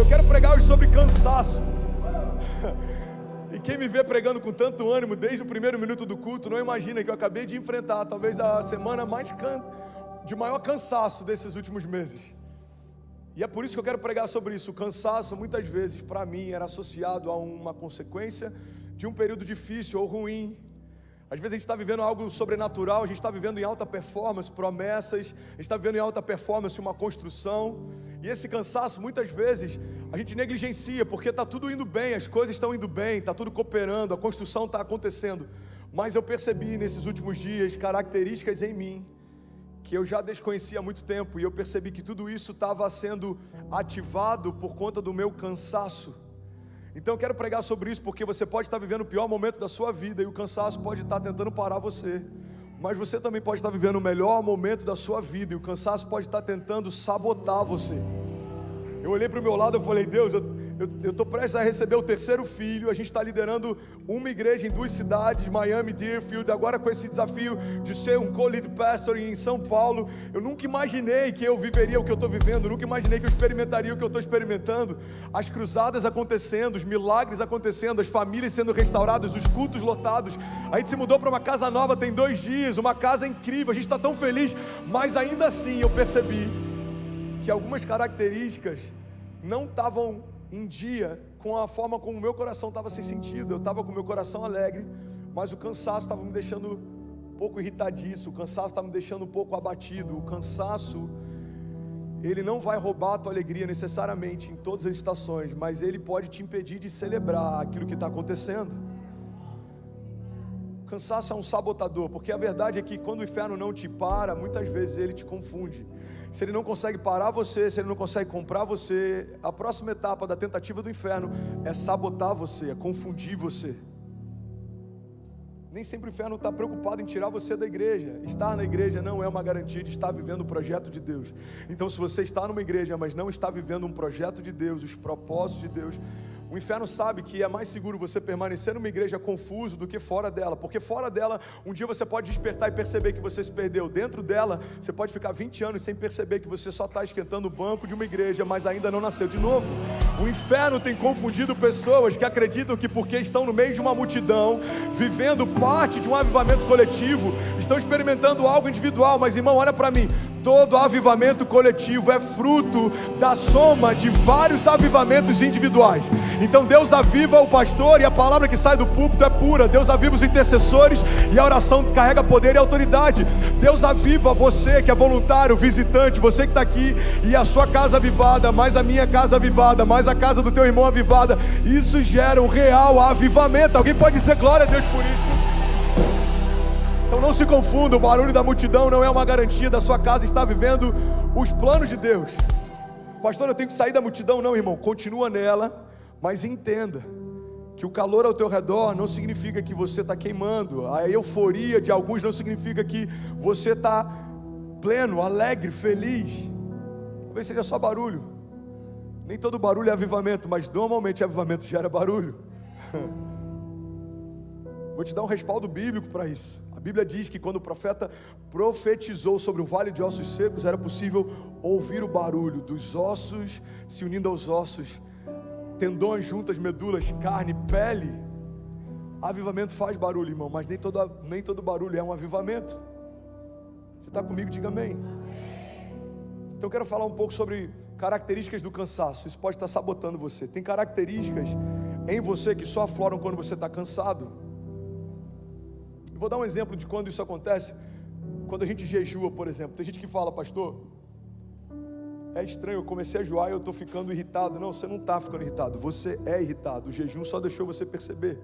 Eu quero pregar hoje sobre cansaço. E quem me vê pregando com tanto ânimo desde o primeiro minuto do culto, não imagina que eu acabei de enfrentar talvez a semana de maior cansaço desses últimos meses. E é por isso que eu quero pregar sobre isso. O cansaço muitas vezes para mim era associado a uma consequência de um período difícil ou ruim. Às vezes a gente está vivendo algo sobrenatural, a gente está vivendo em alta performance, promessas, a gente está vivendo em alta performance uma construção, e esse cansaço muitas vezes a gente negligencia, porque está tudo indo bem, as coisas estão indo bem, está tudo cooperando, a construção está acontecendo, mas eu percebi nesses últimos dias características em mim, que eu já desconhecia há muito tempo, e eu percebi que tudo isso estava sendo ativado por conta do meu cansaço. Então eu quero pregar sobre isso, porque você pode estar vivendo o pior momento da sua vida e o cansaço pode estar tentando parar você, mas você também pode estar vivendo o melhor momento da sua vida e o cansaço pode estar tentando sabotar você. Eu olhei para o meu lado e falei: Deus, eu estou prestes a receber o terceiro filho, a gente está liderando uma igreja em 2 cidades, Miami, Deerfield, agora com esse desafio de ser um co-lead pastor em São Paulo. Eu nunca imaginei que eu viveria o que eu estou vivendo, nunca imaginei que eu experimentaria o que eu estou experimentando, as cruzadas acontecendo, os milagres acontecendo, as famílias sendo restauradas, os cultos lotados. A gente se mudou para uma casa nova tem 2 dias, uma casa incrível, a gente está tão feliz, mas ainda assim eu percebi que algumas características não estavam em dia com a forma como o meu coração estava sem sentido. Eu estava com o meu coração alegre, mas o cansaço estava me deixando um pouco irritadiço, o cansaço estava me deixando um pouco abatido. O cansaço, ele não vai roubar a tua alegria necessariamente em todas as estações, mas ele pode te impedir de celebrar aquilo que está acontecendo. O cansaço é um sabotador, porque a verdade é que quando o inferno não te para, muitas vezes ele te confunde. Se ele não consegue parar você, se ele não consegue comprar você, a próxima etapa da tentativa do inferno é sabotar você, é confundir você. Nem sempre o inferno está preocupado em tirar você da igreja. Estar na igreja não é uma garantia de estar vivendo o projeto de Deus. Então, se você está numa igreja, mas não está vivendo um projeto de Deus, os propósitos de Deus, o inferno sabe que é mais seguro você permanecer numa igreja confuso do que fora dela, porque fora dela, um dia você pode despertar e perceber que você se perdeu. Dentro dela, você pode ficar 20 anos sem perceber que você só está esquentando o banco de uma igreja, mas ainda não nasceu de novo. O inferno tem confundido pessoas que acreditam que porque estão no meio de uma multidão, vivendo parte de um avivamento coletivo, estão experimentando algo individual. Mas irmão, olha para mim, todo avivamento coletivo é fruto da soma de vários avivamentos individuais. Então Deus aviva o pastor e a palavra que sai do púlpito é pura. Deus aviva os intercessores e a oração carrega poder e autoridade. Deus aviva você que é voluntário, visitante, você que está aqui e a sua casa avivada, mais a minha casa avivada, mais a casa do teu irmão avivada. Isso gera um real avivamento. Alguém pode dizer glória a Deus por isso? Então não se confunda, o barulho da multidão não é uma garantia da sua casa estar vivendo os planos de Deus. Pastor, eu tenho que sair da multidão. Não, irmão, continua nela, mas entenda que o calor ao teu redor não significa que você está queimando. A euforia de alguns não significa que você está pleno, alegre, feliz. Talvez seja só barulho. Nem todo barulho é avivamento, mas normalmente avivamento gera barulho. Vou te dar um respaldo bíblico para isso. A Bíblia diz que quando o profeta profetizou sobre o vale de ossos secos, era possível ouvir o barulho dos ossos se unindo aos ossos, tendões juntas, medulas, carne, pele. Avivamento faz barulho, irmão, mas nem todo barulho é um avivamento. Você está comigo? Diga amém. Então eu quero falar um pouco sobre características do cansaço. Isso pode estar sabotando você. Tem características em você que só afloram quando você está cansado. Vou dar um exemplo de quando isso acontece. Quando a gente jejua, por exemplo. Tem gente que fala: pastor, é estranho, eu comecei a jejuar e eu estou ficando irritado. Não, você não está ficando irritado, você é irritado. O jejum só deixou você perceber.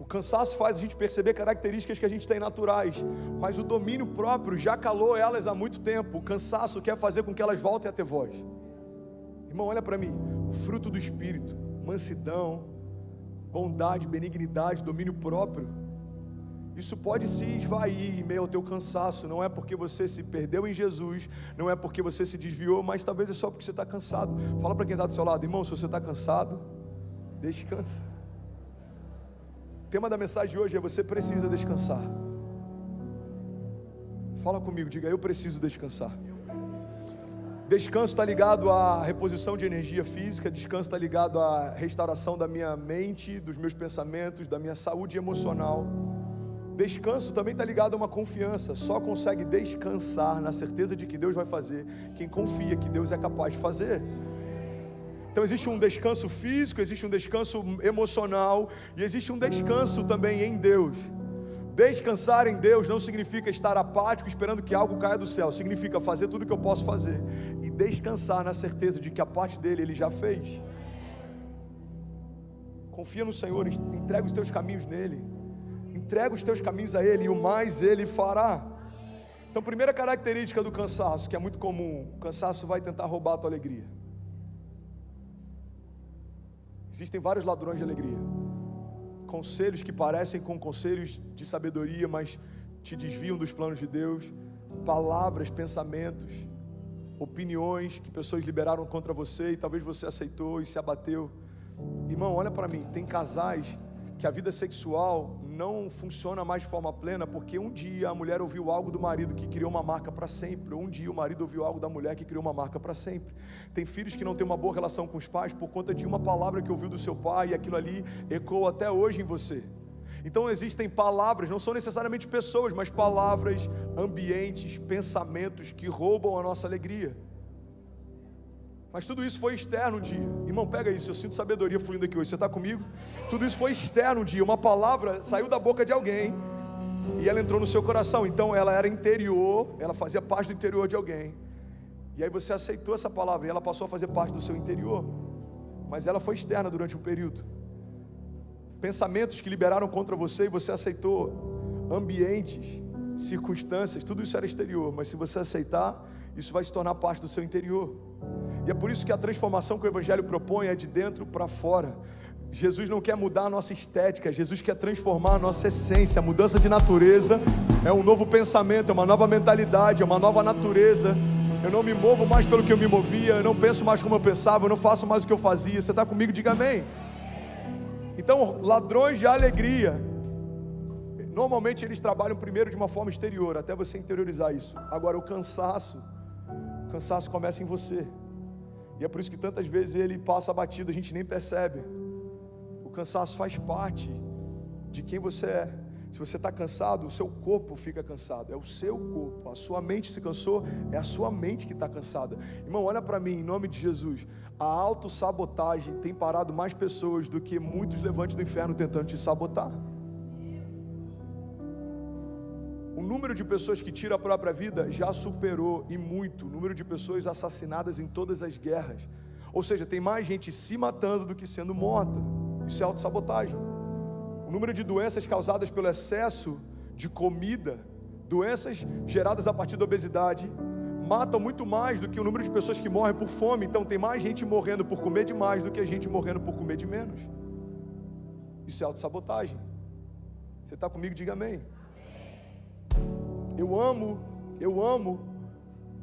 O cansaço faz a gente perceber características que a gente tem naturais, mas o domínio próprio já calou elas há muito tempo. O cansaço quer fazer com que elas voltem a ter voz. Irmão, olha para mim. O fruto do Espírito, mansidão, bondade, benignidade, domínio próprio, isso pode se esvair em meio ao teu cansaço. Não é porque você se perdeu em Jesus, não é porque você se desviou, mas talvez é só porque você está cansado. Fala para quem está do seu lado: irmão, se você está cansado, descansa. O tema da mensagem de hoje é: você precisa descansar. Fala comigo, diga: eu preciso descansar. Descanso está ligado à reposição de energia física, descanso está ligado à restauração da minha mente, dos meus pensamentos, da minha saúde emocional. Descanso também está ligado a uma confiança. Só consegue descansar na certeza de que Deus vai fazer quem confia que Deus é capaz de fazer. Então existe um descanso físico, existe um descanso emocional e existe um descanso também em Deus. Descansar em Deus não significa estar apático esperando que algo caia do céu. Significa fazer tudo o que eu posso fazer e descansar na certeza de que a parte dele Ele já fez. Confia no Senhor, entrega os teus caminhos nele. Entrega os teus caminhos a Ele e o mais Ele fará. Então, primeira característica do cansaço, que é muito comum: o cansaço vai tentar roubar a tua alegria. Existem vários ladrões de alegria. Conselhos que parecem com conselhos de sabedoria, mas te desviam dos planos de Deus. Palavras, pensamentos, opiniões que pessoas liberaram contra você e talvez você aceitou e se abateu. Irmão, olha para mim, tem casais que a vida sexual não funciona mais de forma plena porque um dia a mulher ouviu algo do marido que criou uma marca para sempre, ou um dia o marido ouviu algo da mulher que criou uma marca para sempre. Tem filhos que não têm uma boa relação com os pais por conta de uma palavra que ouviu do seu pai e aquilo ali ecoa até hoje em você. Então existem palavras, não são necessariamente pessoas, mas palavras, ambientes, pensamentos que roubam a nossa alegria. Mas tudo isso foi externo um dia. Irmão, pega isso, eu sinto sabedoria fluindo aqui hoje, você está comigo? Tudo isso foi externo um dia, uma palavra saiu da boca de alguém e ela entrou no seu coração. Então ela era interior, ela fazia parte do interior de alguém. E aí você aceitou essa palavra e ela passou a fazer parte do seu interior. Mas ela foi externa durante um período. Pensamentos que liberaram contra você e você aceitou. Ambientes, circunstâncias, tudo isso era exterior. Mas se você aceitar, isso vai se tornar parte do seu interior. E é por isso que a transformação que o Evangelho propõe é de dentro para fora. Jesus não quer mudar a nossa estética, Jesus quer transformar a nossa essência. A mudança de natureza é um novo pensamento, é uma nova mentalidade, é uma nova natureza. Eu não me movo mais pelo que eu me movia, eu não penso mais como eu pensava, eu não faço mais o que eu fazia. Você está comigo? Diga amém. Então, ladrões de alegria, normalmente eles trabalham primeiro de uma forma exterior, até você interiorizar isso. Agora o cansaço começa em você. E é por isso que tantas vezes ele passa batido, a gente nem percebe. O cansaço faz parte de quem você é. Se você está cansado, o seu corpo fica cansado. É o seu corpo. A sua mente se cansou, é a sua mente que está cansada. Irmão, olha para mim, em nome de Jesus. A autossabotagem tem parado mais pessoas do que muitos levantes do inferno tentando te sabotar. O número de pessoas que tiram a própria vida já superou e muito o número de pessoas assassinadas em todas as guerras. Ou seja, tem mais gente se matando do que sendo morta. Isso é autossabotagem. O número de doenças causadas pelo excesso de comida, doenças geradas a partir da obesidade, matam muito mais do que o número de pessoas que morrem por fome. Então tem mais gente morrendo por comer demais do que a gente morrendo por comer de menos. Isso é autossabotagem. Você está comigo? Diga amém. Eu amo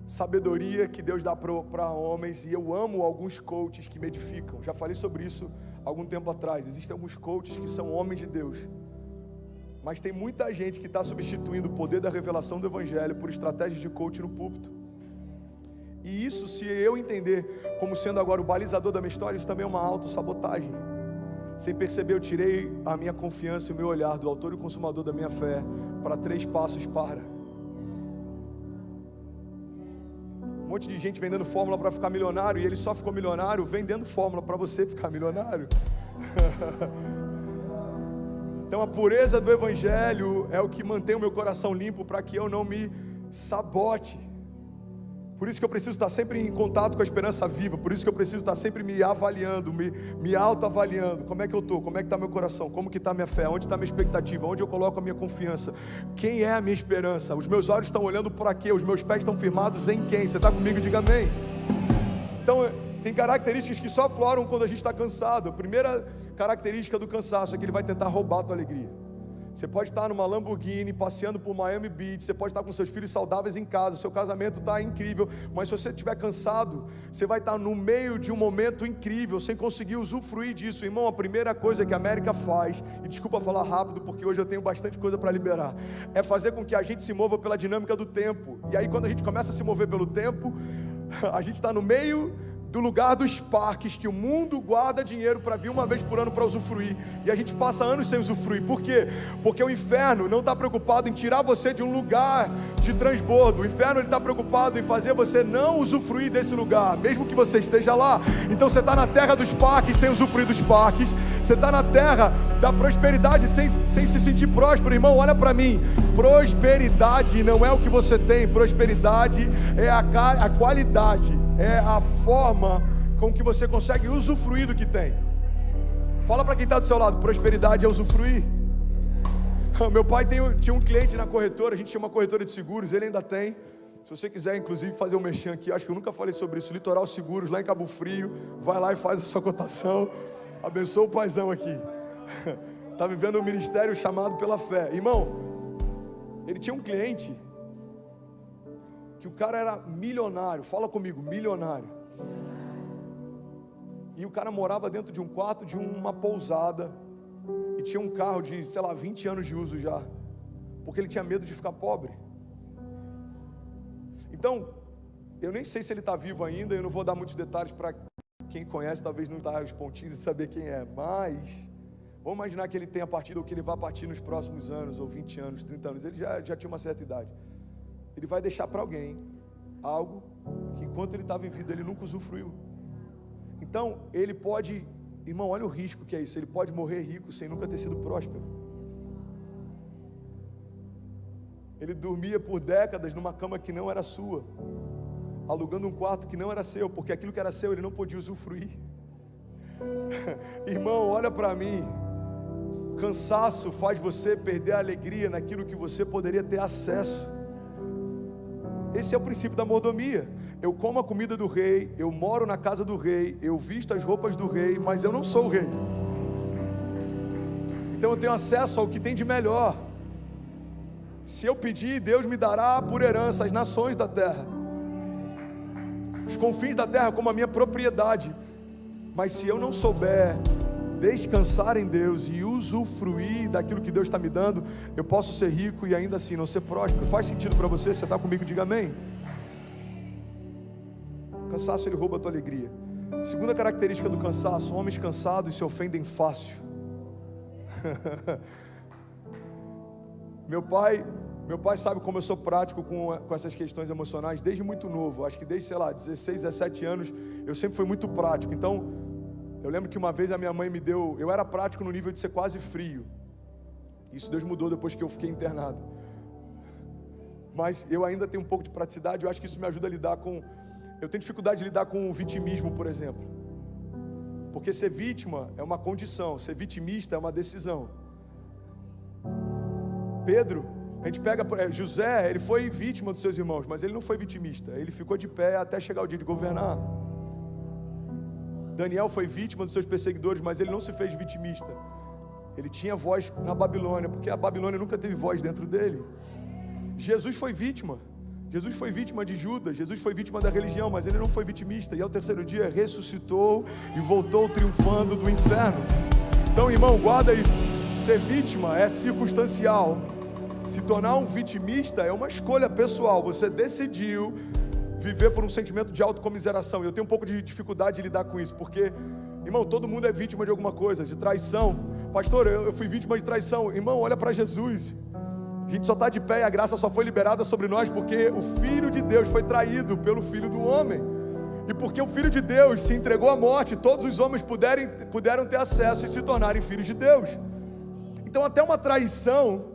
sabedoria que Deus dá para homens, e eu amo alguns coaches que me edificam. Já falei sobre isso algum tempo atrás. Existem alguns coaches que são homens de Deus, mas tem muita gente que está substituindo o poder da revelação do Evangelho por estratégias de coach no púlpito. E isso, se eu entender como sendo agora o balizador da minha história, isso também é uma autossabotagem. Sem perceber, eu tirei a minha confiança e o meu olhar do autor e consumador da minha fé para 3 passos para. Um monte de gente vendendo fórmula para ficar milionário, e ele só ficou milionário vendendo fórmula para você ficar milionário. Então a pureza do Evangelho é o que mantém o meu coração limpo para que eu não me sabote. Por isso que eu preciso estar sempre em contato com a esperança viva. Por isso que eu preciso estar sempre me avaliando, me autoavaliando. Como é que eu estou? Como é que está meu coração? Como que está a minha fé? Onde está a minha expectativa? Onde eu coloco a minha confiança? Quem é a minha esperança? Os meus olhos estão olhando para quê? Os meus pés estão firmados em quem? Você está comigo? Diga amém. Então tem características que só afloram quando a gente está cansado. A primeira característica do cansaço é que ele vai tentar roubar a tua alegria. Você pode estar numa Lamborghini, passeando por Miami Beach, você pode estar com seus filhos saudáveis em casa, seu casamento está incrível, mas se você estiver cansado, você vai estar no meio de um momento incrível, sem conseguir usufruir disso. Irmão, a primeira coisa que a América faz, e desculpa falar rápido, porque hoje eu tenho bastante coisa para liberar, é fazer com que a gente se mova pela dinâmica do tempo. E aí quando a gente começa a se mover pelo tempo, A gente está no meio do lugar dos parques que o mundo guarda dinheiro para vir uma vez por ano para usufruir, e a gente passa anos sem usufruir. Por quê? Porque o inferno não está preocupado em tirar você de um lugar de transbordo. O inferno está preocupado em fazer você não usufruir desse lugar, mesmo que você esteja lá. Então você está na terra dos parques sem usufruir dos parques, você está na terra da prosperidade sem se sentir próspero. Irmão, olha para mim, prosperidade não é o que você tem, prosperidade é a qualidade, é a forma com que você consegue usufruir do que tem. Fala para quem está do seu lado, prosperidade é usufruir. Meu pai tinha um cliente na corretora, a gente tinha uma corretora de seguros, ele ainda tem. Se você quiser, inclusive, fazer um merchan aqui, acho que eu nunca falei sobre isso, Litoral Seguros, lá em Cabo Frio, vai lá e faz a sua cotação, abençoa o paizão aqui. Está vivendo um ministério chamado pela fé. Irmão, ele tinha um cliente que o cara era milionário, fala comigo, milionário. E o cara morava dentro de um quarto de uma pousada e tinha um carro de, 20 anos de uso já, porque ele tinha medo de ficar pobre. Então, eu nem sei se ele está vivo ainda, eu não vou dar muitos detalhes para quem conhece, talvez não dá os pontinhos e saber quem é, mas vamos imaginar que ele tenha partido, ou que ele vá partir nos próximos anos, ou 20 anos, 30 anos, ele já tinha uma certa idade. Ele vai deixar para alguém algo que enquanto ele estava em vida ele nunca usufruiu. Então ele pode, irmão, olha o risco que é isso, ele pode morrer rico sem nunca ter sido próspero. Ele dormia por décadas numa cama que não era sua, alugando um quarto que não era seu, porque aquilo que era seu ele não podia usufruir. Irmão, olha para mim, cansaço faz você perder a alegria naquilo que você poderia ter acesso. Esse é o princípio da mordomia. Eu como a comida do rei, eu moro na casa do rei, eu visto as roupas do rei, mas eu não sou o rei. Então eu tenho acesso ao que tem de melhor. Se eu pedir, Deus me dará por herança as nações da terra, os confins da terra como a minha propriedade. Mas se eu não souber descansar em Deus e usufruir daquilo que Deus está me dando, eu posso ser rico e ainda assim não ser próspero. Faz sentido para você? Você está comigo? Diga amém. O cansaço, ele rouba a tua alegria. Segunda característica do cansaço: homens cansados se ofendem fácil. Meu pai sabe como eu sou prático com essas questões emocionais desde muito novo. Acho que desde, 16, 17 anos eu sempre fui muito prático. Então eu lembro que uma vez a minha mãe me deu, eu era prático no nível de ser quase frio. Isso Deus mudou depois que eu fiquei internado. Mas eu ainda tenho um pouco de praticidade, eu acho que isso me ajuda a lidar com... Eu tenho dificuldade de lidar com o vitimismo, por exemplo. Porque ser vítima é uma condição, ser vitimista é uma decisão. Pedro, a gente pega... José, ele foi vítima dos seus irmãos, mas ele não foi vitimista. Ele ficou de pé até chegar o dia de governar. Daniel foi vítima dos seus perseguidores, mas ele não se fez vitimista. Ele tinha voz na Babilônia, porque a Babilônia nunca teve voz dentro dele. Jesus foi vítima. Jesus foi vítima de Judas, Jesus foi vítima da religião, mas ele não foi vitimista. E ao terceiro dia ressuscitou e voltou triunfando do inferno. Então, irmão, guarda isso. Ser vítima é circunstancial. Se tornar um vitimista é uma escolha pessoal. Você decidiu viver por um sentimento de autocomiseração. E eu tenho um pouco de dificuldade de lidar com isso, porque, irmão, todo mundo é vítima de alguma coisa, de traição. Pastor, eu fui vítima de traição. Irmão, olha para Jesus. A gente só está de pé e a graça só foi liberada sobre nós porque o Filho de Deus foi traído pelo Filho do homem. E porque o Filho de Deus se entregou à morte, todos os homens puderam ter acesso e se tornarem filhos de Deus. Então até uma traição,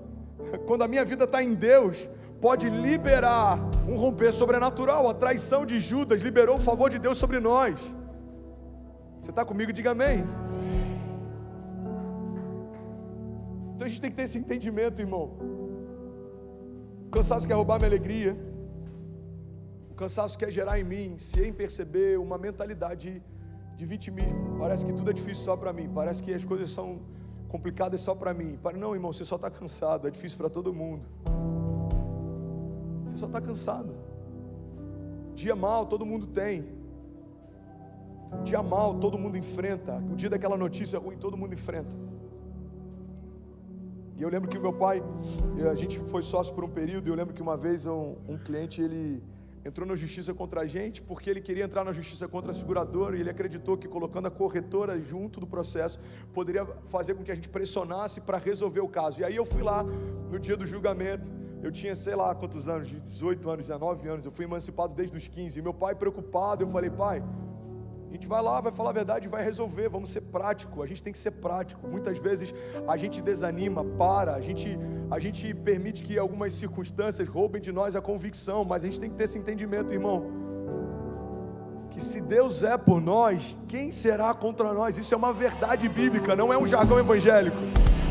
quando a minha vida está em Deus, pode liberar um romper sobrenatural. A traição de Judas liberou o favor de Deus sobre nós. Você está comigo? Diga amém. Então a gente tem que ter esse entendimento, irmão. O cansaço quer roubar minha alegria. O cansaço quer gerar em mim, se em perceber, uma mentalidade de vitimismo. Parece que tudo é difícil só para mim. Parece que as coisas são complicadas só para mim. Não, irmão, você só está cansado. É difícil para todo mundo. Você só está cansado. Dia mal todo mundo tem. Dia mal todo mundo enfrenta. O dia daquela notícia ruim todo mundo enfrenta. E eu lembro que o meu pai, a gente foi sócio por um período, e eu lembro que uma vez um cliente, ele entrou na justiça contra a gente, porque ele queria entrar na justiça contra a seguradora, e ele acreditou que colocando a corretora junto do processo, poderia fazer com que a gente pressionasse para resolver o caso. E aí eu fui lá, no dia do julgamento, eu tinha sei lá quantos anos, de 18 anos, 19 anos, eu fui emancipado desde os 15, e meu pai preocupado, eu falei: pai, a gente vai lá, vai falar a verdade e vai resolver, vamos ser prático, a gente tem que ser prático. Muitas vezes a gente desanima, a gente permite que algumas circunstâncias roubem de nós a convicção, mas a gente tem que ter esse entendimento, irmão, que se Deus é por nós, quem será contra nós? Isso é uma verdade bíblica, não é um jargão evangélico.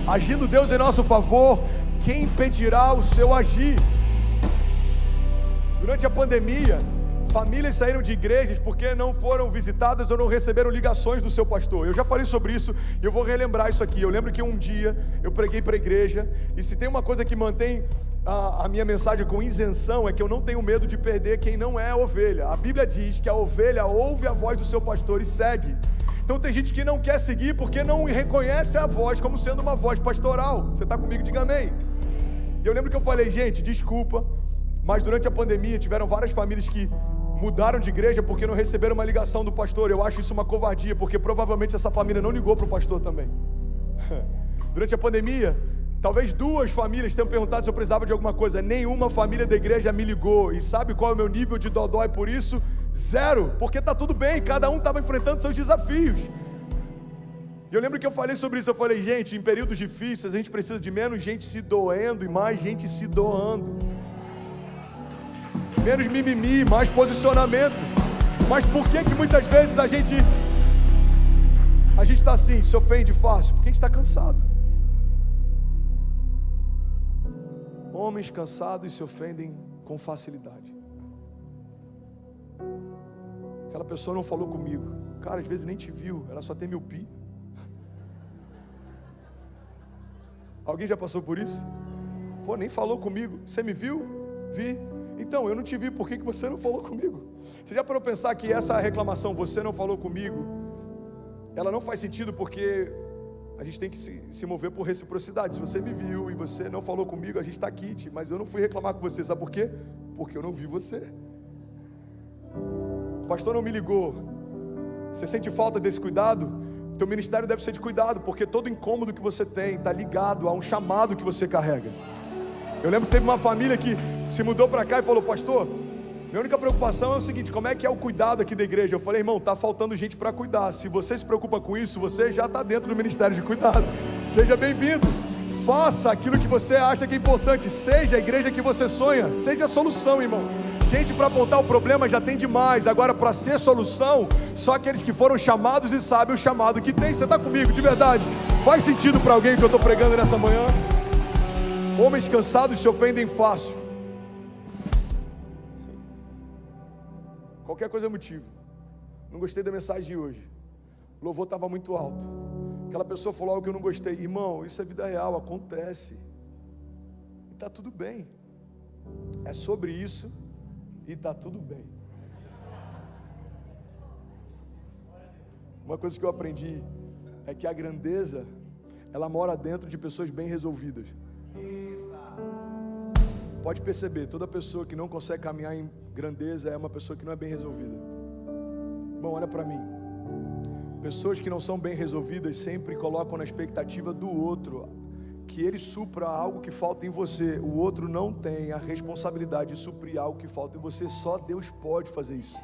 Agindo Deus em nosso favor, quem impedirá o seu agir? Durante a pandemia, famílias saíram de igrejas porque não foram visitadas ou não receberam ligações do seu pastor. Eu já falei sobre isso e eu vou relembrar isso aqui. Eu lembro que um dia eu preguei para a igreja, e se tem uma coisa que mantém a minha mensagem com isenção, é que eu não tenho medo de perder quem não é ovelha. A Bíblia diz que a ovelha ouve a voz do seu pastor e segue. Então tem gente que não quer seguir porque não reconhece a voz como sendo uma voz pastoral. Você está comigo? Diga amém. E eu lembro que eu falei: gente, desculpa, mas durante a pandemia tiveram várias famílias que mudaram de igreja porque não receberam uma ligação do pastor. Eu acho isso uma covardia, porque provavelmente essa família não ligou para o pastor também. Durante a pandemia, talvez 2 famílias tenham perguntado se eu precisava de alguma coisa. Nenhuma família da igreja me ligou. E sabe qual é o meu nível de dodói por isso? 0, porque está tudo bem, cada um estava enfrentando seus desafios. E eu lembro que eu falei sobre isso. Eu falei: gente, em períodos difíceis a gente precisa de menos gente se doendo e mais gente se doando. Menos mimimi, mais posicionamento. Mas por que muitas vezes a gente está assim, se ofende fácil? Porque a gente está cansado. Homens cansados se ofendem com facilidade. Aquela pessoa não falou comigo. Cara, às vezes nem te viu, ela só tem miopia. Alguém já passou por isso? Pô, nem falou comigo. Você me viu? Vi. Então, eu não te vi, por que você não falou comigo? Você já parou para pensar que essa reclamação, você não falou comigo, ela não faz sentido, porque a gente tem que se mover por reciprocidade. Se você me viu e você não falou comigo, a gente está aqui, mas eu não fui reclamar com você, sabe por quê? Porque eu não vi você. O pastor não me ligou. Você sente falta desse cuidado? Teu ministério deve ser de cuidado, porque todo incômodo que você tem está ligado a um chamado que você carrega. Eu lembro que teve uma família que se mudou para cá e falou: pastor, minha única preocupação é o seguinte, como é que é o cuidado aqui da igreja? Eu falei: irmão, está faltando gente para cuidar. Se você se preocupa com isso, você já está dentro do ministério de cuidado. Seja bem-vindo. Faça aquilo que você acha que é importante. Seja a igreja que você sonha. Seja a solução, irmão. Gente para apontar o problema já tem demais. Agora, para ser solução, só aqueles que foram chamados e sabem o chamado que tem. Você está comigo, de verdade? Faz sentido para alguém que eu estou pregando nessa manhã? Homens cansados se ofendem fácil. Qualquer coisa é motivo. Não gostei da mensagem de hoje. O louvor estava muito alto. Aquela pessoa falou algo que eu não gostei. Irmão, isso é vida real, acontece. E está tudo bem. É sobre isso e está tudo bem. Uma coisa que eu aprendi é que a grandeza, ela mora dentro de pessoas bem resolvidas. Pode perceber, toda pessoa que não consegue caminhar em grandeza é uma pessoa que não é bem resolvida. Irmão, olha para mim. Pessoas que não são bem resolvidas sempre colocam na expectativa do outro que ele supra algo que falta em você. O outro não tem a responsabilidade de suprir algo que falta em você. Só Deus pode fazer isso.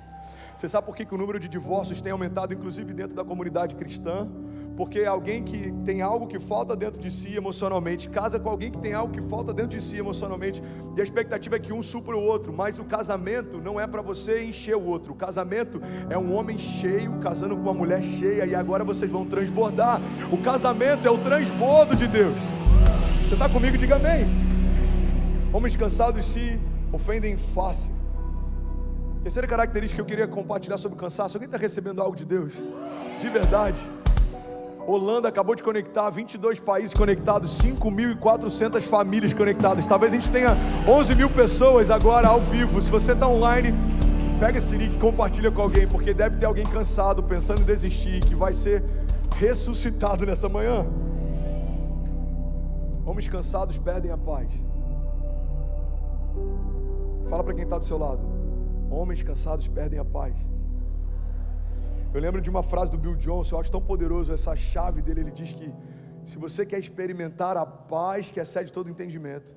Você sabe por que o número de divórcios tem aumentado, inclusive dentro da comunidade cristã? Porque alguém que tem algo que falta dentro de si emocionalmente casa com alguém que tem algo que falta dentro de si emocionalmente, e a expectativa é que um supra o outro. Mas o casamento não é para você encher o outro. O casamento é um homem cheio casando com uma mulher cheia, e agora vocês vão transbordar. O casamento é o transbordo de Deus. Você está comigo? Diga amém. Homens cansados se ofendem fácil. Terceira característica que eu queria compartilhar sobre o cansaço. Alguém está recebendo algo de Deus? De verdade. Holanda acabou de conectar 22 países conectados, 5.400 famílias conectadas. Talvez a gente tenha 11 mil pessoas agora ao vivo. Se você está online, pega esse link e compartilha com alguém, porque deve ter alguém cansado, pensando em desistir, que vai ser ressuscitado nessa manhã. Homens cansados perdem a paz. Fala para quem está do seu lado: Homens cansados perdem a paz. Eu lembro de uma frase do Bill Johnson, eu acho tão poderoso essa chave dele. Ele diz que se você quer experimentar a paz que excede todo entendimento,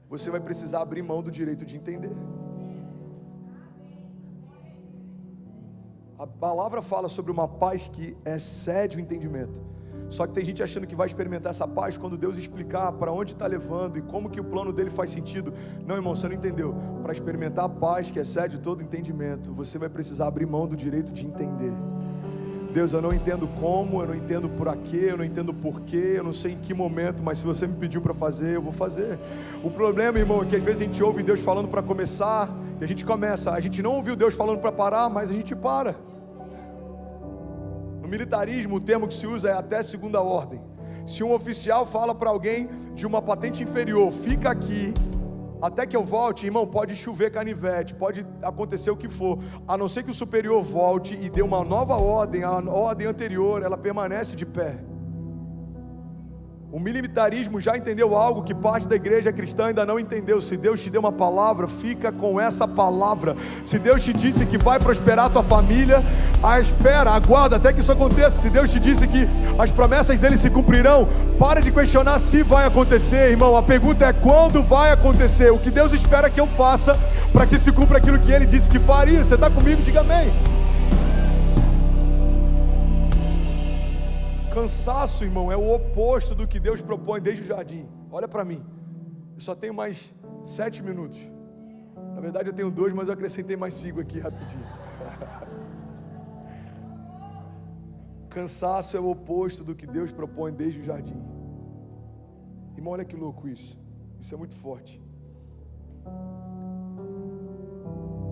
você vai precisar abrir mão do direito de entender. A palavra fala sobre uma paz que excede o entendimento. Só que tem gente achando que vai experimentar essa paz quando Deus explicar para onde está levando e como que o plano dele faz sentido. Não, irmão, você não entendeu. Para experimentar a paz que excede todo entendimento, você vai precisar abrir mão do direito de entender. Deus, eu não entendo como, eu não entendo por quê, eu não entendo porquê, eu não sei em que momento, mas se você me pediu para fazer, eu vou fazer. O problema, irmão, é que às vezes a gente ouve Deus falando para começar, e a gente começa. A gente não ouviu Deus falando para parar, mas a gente para. No militarismo, o termo que se usa é até segunda ordem. Se um oficial fala para alguém de uma patente inferior, fica aqui até que eu volte, irmão, pode chover canivete, pode acontecer o que for, a não ser que o superior volte e dê uma nova ordem, a ordem anterior, ela permanece de pé. O militarismo já entendeu algo que parte da igreja cristã ainda não entendeu. Se Deus te deu uma palavra, fica com essa palavra. Se Deus te disse que vai prosperar a tua família, espera, aguarda até que isso aconteça. Se Deus te disse que as promessas dele se cumprirão, para de questionar se vai acontecer, irmão. A pergunta é quando vai acontecer. O que Deus espera que eu faça para que se cumpra aquilo que ele disse que faria. Você está comigo? Diga amém. Cansaço, irmão, é o oposto do que Deus propõe desde o jardim. Olha para mim, eu só tenho mais 7 minutos. Na verdade eu tenho 2, mas eu acrescentei mais 5 aqui rapidinho. Cansaço é o oposto do que Deus propõe desde o jardim. Irmão, olha que louco isso. Isso é muito forte.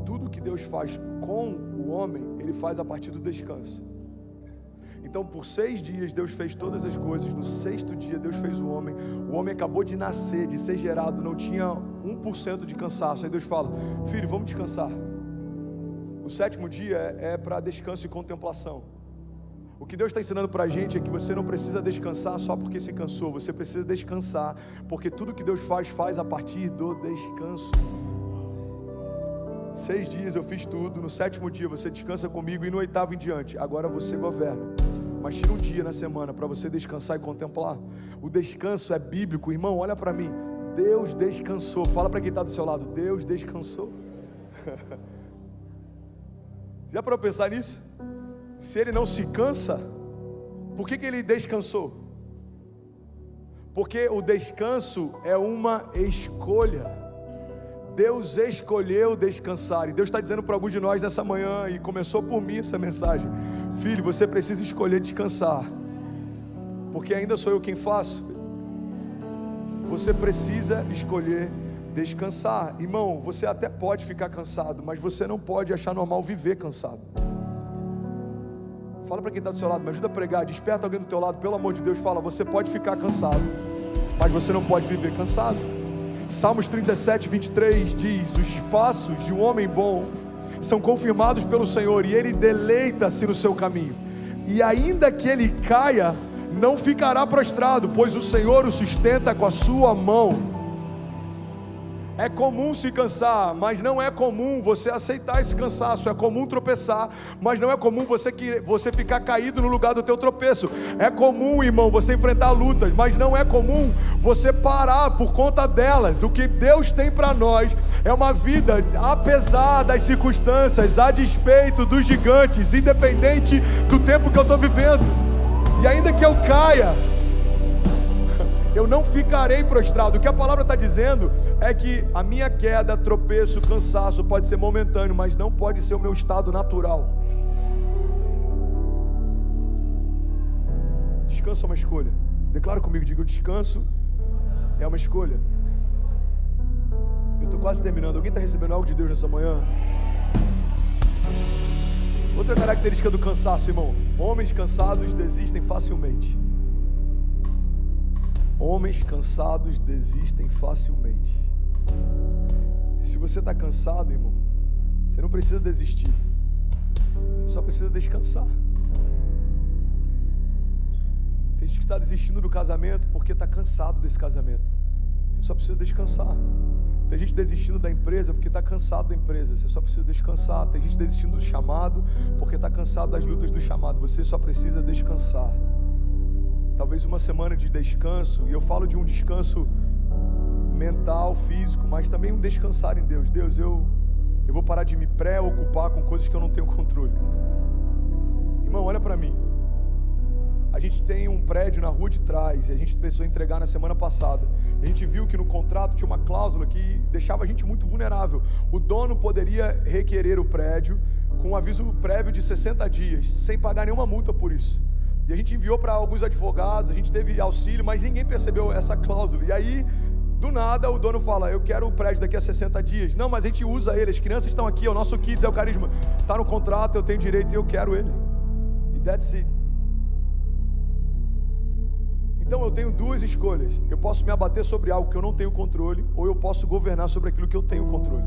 Tudo que Deus faz com o homem, Ele faz a partir do descanso. Então por 6 dias Deus fez todas as coisas. No 6º dia Deus fez o homem. O homem acabou de nascer, de ser gerado, não tinha 1% de cansaço. Aí Deus fala: filho, vamos descansar. O 7º dia é para descanso e contemplação. O que Deus está ensinando para a gente é que você não precisa descansar só porque se cansou. Você precisa descansar porque tudo que Deus faz a partir do descanso. 6 dias eu fiz tudo. No 7º dia você descansa comigo, e no 8º em diante agora você governa. Mas tira um dia na semana para você descansar e contemplar. O descanso é bíblico, irmão. Olha para mim, Deus descansou. Fala para quem está do seu lado: Deus descansou. Já parou para pensar nisso? Se Ele não se cansa, por que Ele descansou? Porque o descanso é uma escolha. Deus escolheu descansar. E Deus está dizendo para alguns de nós nessa manhã, e começou por mim essa mensagem: filho, você precisa escolher descansar, porque ainda sou eu quem faço. Você precisa escolher descansar. Irmão, você até pode ficar cansado, mas você não pode achar normal viver cansado. Fala para quem está do seu lado, me ajuda a pregar, desperta alguém do teu lado, pelo amor de Deus. Fala: você pode ficar cansado, mas você não pode viver cansado. Salmos 37, 23 diz: os passos de um homem bom são confirmados pelo Senhor, e Ele deleita-se no seu caminho. E ainda que ele caia, não ficará prostrado, pois o Senhor o sustenta com a sua mão. É comum se cansar, mas não é comum você aceitar esse cansaço. É comum tropeçar, mas não é comum você ficar caído no lugar do teu tropeço. É comum, irmão, você enfrentar lutas, mas não é comum você parar por conta delas. O que Deus tem para nós é uma vida apesar das circunstâncias, a despeito dos gigantes, independente do tempo que eu estou vivendo. E ainda que eu caia, eu não ficarei prostrado. O que a palavra está dizendo é que a minha queda, tropeço, cansaço pode ser momentâneo, mas não pode ser o meu estado natural. Descanso é uma escolha. Declara comigo, diga: o descanso é uma escolha. Eu estou quase terminando. Alguém está recebendo algo de Deus nessa manhã? Outra característica do cansaço, irmão: homens cansados desistem facilmente. Homens cansados desistem facilmente. Se você está cansado, irmão, você não precisa desistir, você só precisa descansar. Tem gente que está desistindo do casamento porque está cansado desse casamento. Você só precisa descansar. Tem gente desistindo da empresa porque está cansado da empresa. Você só precisa descansar. Tem gente desistindo do chamado porque está cansado das lutas do chamado. Você só precisa descansar. Talvez uma semana de descanso, e eu falo de um descanso mental, físico, mas também um descansar em Deus. Deus, eu vou parar de me preocupar com coisas que eu não tenho controle. Irmão, olha para mim. A gente tem um prédio na rua de trás e a gente precisou entregar na semana passada. A gente viu que no contrato tinha uma cláusula que deixava a gente muito vulnerável. O dono poderia requerer o prédio com um aviso prévio de 60 dias, sem pagar nenhuma multa por isso. E a gente enviou para alguns advogados, a gente teve auxílio, mas ninguém percebeu essa cláusula. E aí, do nada, o dono fala, eu quero o prédio daqui a 60 dias. Não, mas a gente usa ele, as crianças estão aqui, é o nosso Kids, é o Carisma. Está no contrato, eu tenho direito e eu quero ele. E that's it. Então eu tenho duas escolhas. Eu posso me abater sobre algo que eu não tenho controle, ou eu posso governar sobre aquilo que eu tenho controle.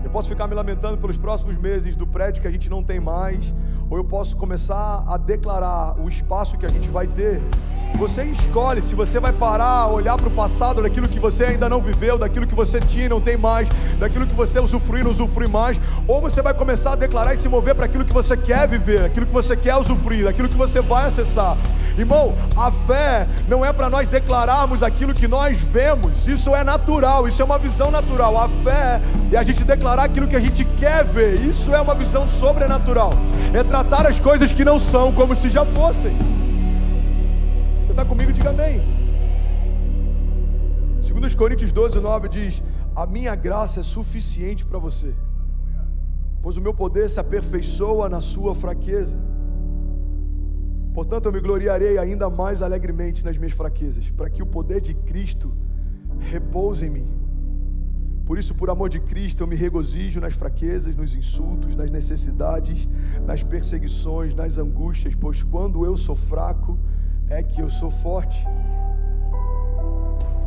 Eu posso ficar me lamentando pelos próximos meses do prédio que a gente não tem mais, ou eu posso começar a declarar o espaço que a gente vai ter. Você escolhe se você vai parar, olhar para o passado, daquilo que você ainda não viveu, daquilo que você tinha e não tem mais, daquilo que você usufrui e não usufrui mais, ou você vai começar a declarar e se mover para aquilo que você quer viver, aquilo que você quer usufruir, aquilo que você vai acessar. Irmão, a fé não é para nós declararmos aquilo que nós vemos, isso é natural, isso é uma visão natural. A fé é a gente declarar aquilo que a gente quer ver, isso é uma visão sobrenatural, é tratar as coisas que não são como se já fossem. Você está comigo? Diga amém. 2 Coríntios 12:9 diz, a minha graça é suficiente para você, pois o meu poder se aperfeiçoa na sua fraqueza. Portanto, eu me gloriarei ainda mais alegremente nas minhas fraquezas, para que o poder de Cristo repouse em mim. Por isso, por amor de Cristo, eu me regozijo nas fraquezas, nos insultos, nas necessidades, nas perseguições, nas angústias, pois quando eu sou fraco, é que eu sou forte.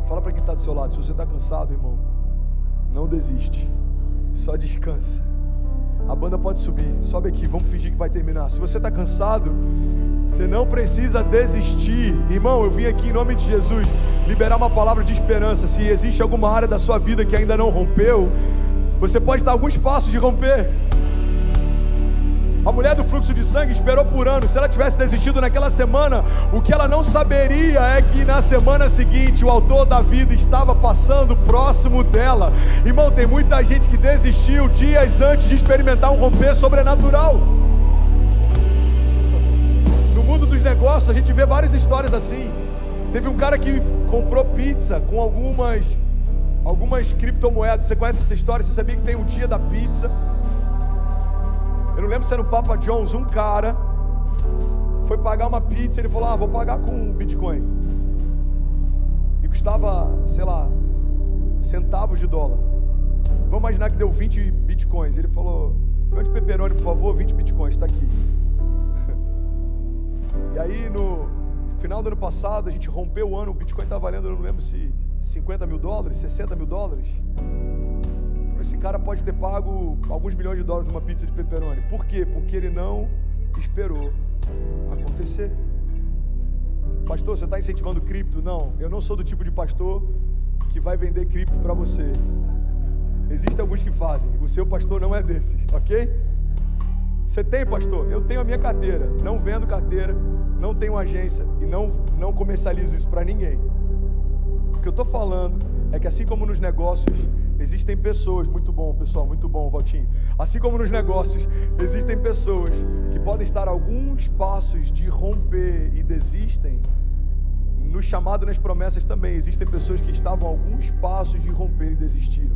Fala para quem está do seu lado, se você está cansado, irmão, não desiste, só descansa. A banda pode subir, sobe aqui, vamos fingir que vai terminar. Se você está cansado, você não precisa desistir. Irmão, eu vim aqui em nome de Jesus liberar uma palavra de esperança. Se existe alguma área da sua vida que ainda não rompeu, você pode estar a alguns passos de romper. A mulher do fluxo de sangue esperou por anos. Se ela tivesse desistido naquela semana, o que ela não saberia é que na semana seguinte o autor da vida estava passando próximo dela. Irmão, tem muita gente que desistiu dias antes de experimentar um romper sobrenatural. No mundo dos negócios a gente vê várias histórias assim. Teve um cara que comprou pizza com algumas criptomoedas. Você conhece essa história? Você sabia que tem o dia da pizza? Eu não lembro se era o Papa John's, um cara foi pagar uma pizza, ele falou, vou pagar com Bitcoin. E custava, sei lá, centavos de dólar. Vamos imaginar que deu 20 Bitcoins. Ele falou, de pepperoni, por favor, 20 Bitcoins, está aqui. E aí no final do ano passado, a gente rompeu o ano, o Bitcoin está valendo, eu não lembro se $50 mil, $60 mil. Esse cara pode ter pago alguns milhões de dólares de uma pizza de pepperoni. Por quê? Porque ele não esperou acontecer. Pastor, você está incentivando cripto? Não, eu não sou do tipo de pastor que vai vender cripto para você. Existem alguns que fazem. O seu pastor não é desses, ok? Você tem, pastor? Eu tenho a minha carteira. Não vendo carteira, não tenho agência e não comercializo isso para ninguém. O que eu estou falando é que assim como nos negócios, existem pessoas, muito bom pessoal, muito bom Valtinho. Assim como nos negócios, existem pessoas que podem estar a alguns passos de romper e desistem. No chamado, nas promessas também, existem pessoas que estavam a alguns passos de romper e desistiram.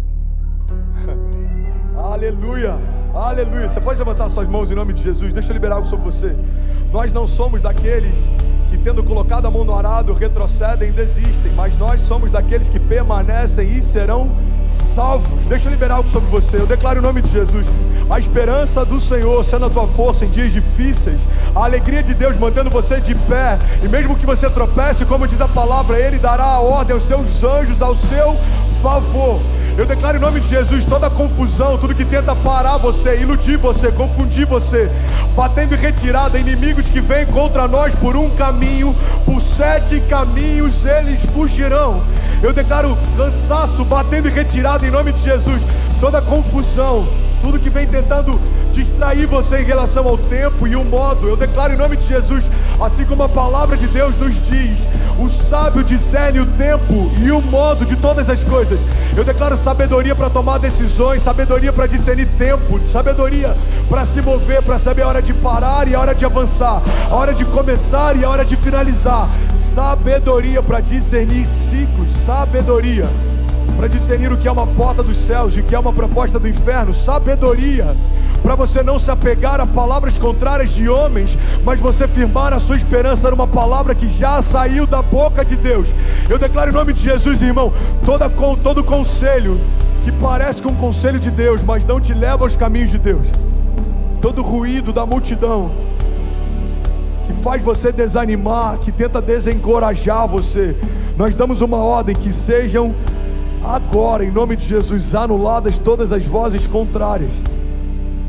Aleluia, aleluia. Você pode levantar suas mãos em nome de Jesus? Deixa eu liberar algo sobre você. Nós não somos daqueles que, tendo colocado a mão no arado, retrocedem e desistem, mas nós somos daqueles que permanecem e serão salvos. Deixa eu liberar algo sobre você. Eu declaro em nome de Jesus a esperança do Senhor sendo a tua força em dias difíceis, a alegria de Deus mantendo você de pé, e mesmo que você tropece, como diz a palavra, Ele dará a ordem aos seus anjos ao seu favor. Eu declaro em nome de Jesus toda confusão, tudo que tenta parar você, iludir você, confundir você, batendo em retirada, inimigos que vêm contra nós por um caminho, por 7 caminhos eles fugirão. Eu declaro cansaço batendo em retirada em nome de Jesus, toda confusão, tudo que vem tentando distrair você em relação ao tempo e o modo. Eu declaro em nome de Jesus, assim como a palavra de Deus nos diz, o sábio discerne o tempo e o modo de todas as coisas. Eu declaro sabedoria para tomar decisões, sabedoria para discernir tempo, sabedoria para se mover, para saber a hora de parar e a hora de avançar, a hora de começar e a hora de finalizar. Sabedoria para discernir ciclos, sabedoria para discernir o que é uma porta dos céus e o que é uma proposta do inferno, sabedoria para você não se apegar a palavras contrárias de homens, mas você firmar a sua esperança numa palavra que já saiu da boca de Deus. Eu declaro em nome de Jesus, irmão, todo conselho que parece com um conselho de Deus, mas não te leva aos caminhos de Deus, todo ruído da multidão que faz você desanimar, que tenta desencorajar você, nós damos uma ordem que sejam agora, em nome de Jesus, anuladas todas as vozes contrárias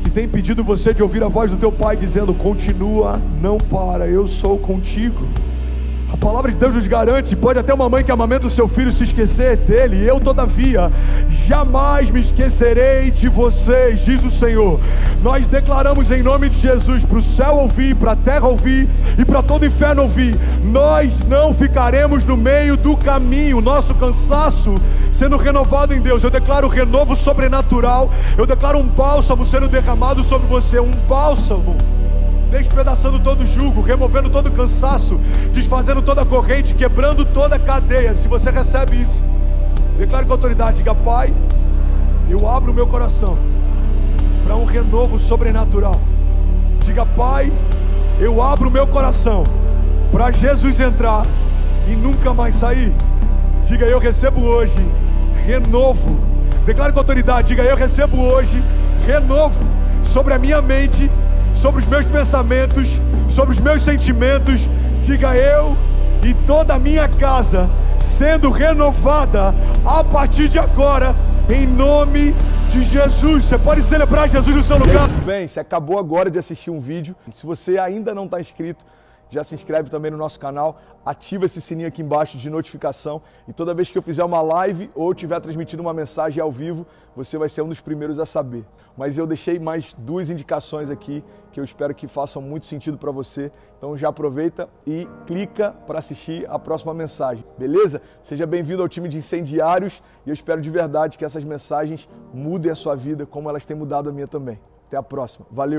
que tem impedido você de ouvir a voz do teu Pai dizendo: continua, não para, eu sou contigo. A palavra de Deus nos garante, pode até uma mãe que amamenta o seu filho se esquecer dele, eu todavia jamais me esquecerei de vocês, diz o Senhor. Nós declaramos em nome de Jesus, para o céu ouvir, para a terra ouvir e para todo o inferno ouvir, nós não ficaremos no meio do caminho, nosso cansaço sendo renovado em Deus. Eu declaro renovo sobrenatural, eu declaro um bálsamo sendo derramado sobre você, um bálsamo despedaçando todo jugo, removendo todo cansaço, desfazendo toda corrente, quebrando toda cadeia. Se você recebe isso, declare com autoridade, diga: Pai, eu abro o meu coração para um renovo sobrenatural. Diga: Pai, eu abro o meu coração para Jesus entrar e nunca mais sair. Diga: eu recebo hoje renovo. Declare com autoridade, diga: eu recebo hoje renovo sobre a minha mente, sobre os meus pensamentos, sobre os meus sentimentos. Diga: eu e toda a minha casa sendo renovada a partir de agora, em nome de Jesus. Você pode celebrar Jesus no seu lugar. Bem, você acabou agora de assistir um vídeo. Se você ainda não está inscrito, já se inscreve também no nosso canal, ativa esse sininho aqui embaixo de notificação e toda vez que eu fizer uma live ou estiver transmitindo uma mensagem ao vivo, você vai ser um dos primeiros a saber. Mas eu deixei mais 2 indicações aqui que eu espero que façam muito sentido para você, então já aproveita e clica para assistir a próxima mensagem, beleza? Seja bem-vindo ao time de incendiários e eu espero de verdade que essas mensagens mudem a sua vida como elas têm mudado a minha também. Até a próxima, valeu!